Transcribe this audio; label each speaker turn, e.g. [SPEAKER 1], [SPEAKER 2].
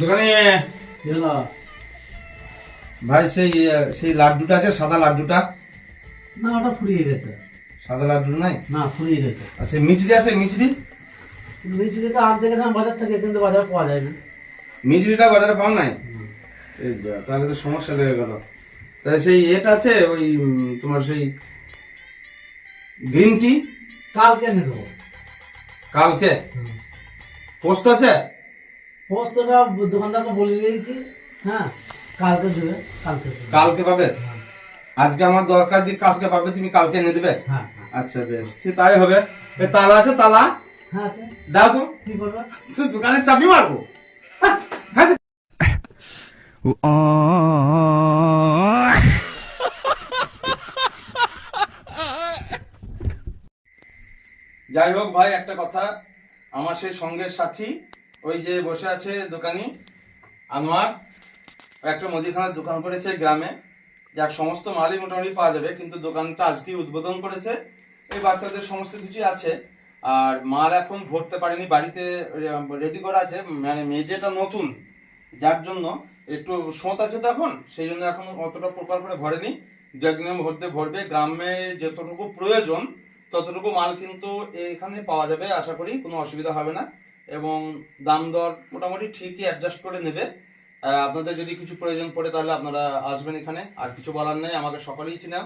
[SPEAKER 1] দোকানে ভাই সেই সেই লাড্ডুটা আছে, সাদা লাড্ডুটা।
[SPEAKER 2] না, ওটা ফুরিয়ে গেছে।
[SPEAKER 1] সাদা লাড্ডু নাই?
[SPEAKER 2] না, ফুরিয়ে গেছে।
[SPEAKER 1] আর সেই মিচড়ি আছে, মিচড়ি?
[SPEAKER 2] মিষ্টিটা আনতে গেছিলাম বাজার থেকে, কিন্তু বাজারে পাওয়া যায় না।
[SPEAKER 1] মিচড়িটা বাজারে পাওয়া নাই? এই যা, তাহলে তো সমস্যা লেগে গেল। তাহলে সেই এটা আছে ওই তোমার সেই গ্রিন টি?
[SPEAKER 2] কালকে এনে দেবো।
[SPEAKER 1] কালকে? পোস্ত আছে?
[SPEAKER 2] পোস্তটা দোকানদারকে বলে দিয়েছি। হ্যাঁ, কালকে দেবে।
[SPEAKER 1] কালকে পাবে? আজকে আমার দরকার, দিয়ে কালকে পাবে, তুমি কালকে এনে দেবে?
[SPEAKER 2] হ্যাঁ।
[SPEAKER 1] আচ্ছা বেশ, তাই হবে। তালা আছে? তালা
[SPEAKER 2] হ্যাঁ আছে।
[SPEAKER 1] দাও তো।
[SPEAKER 2] কি করবে?
[SPEAKER 1] দোকানে চাবি মারবো। যাই হোক ভাই, একটা কথা, আমার সেই সঙ্গের সাথী ওই যে বসে আছে দোকানি আনোয়ার, একটা মুদিখানার দোকান করেছে গ্রামে, যার সমস্ত মালই মোটামুটি পাওয়া যাবে, কিন্তু দোকানটা আজকেই উদ্বোধন করেছে। এই বাচ্চাদের সমস্ত কিছুই আছে, আর মাল এখন ভরতে পারেনি, বাড়িতে রেডি করা আছে, মানে মেঝেটা নতুন, যার জন্য একটু সোঁত আছে, তখন সেই জন্য এখন অতটা প্রপার করে ভরেনি। দু একদিনের মধ্যে ভরবে। গ্রামে যতটুকু প্রয়োজন ততটুকু মাল কিন্তু এখানে পাওয়া যাবে, আশা করি কোনো অসুবিধা হবে না, এবং দাম দর মোটামুটি ঠিকই অ্যাডজাস্ট করে নেবে। আপনাদের যদি কিছু প্রয়োজন পড়ে তাহলে আপনারা আসবেন এখানে, আর কিছু বলার নেই, আমাকে সকলেই চিনেন।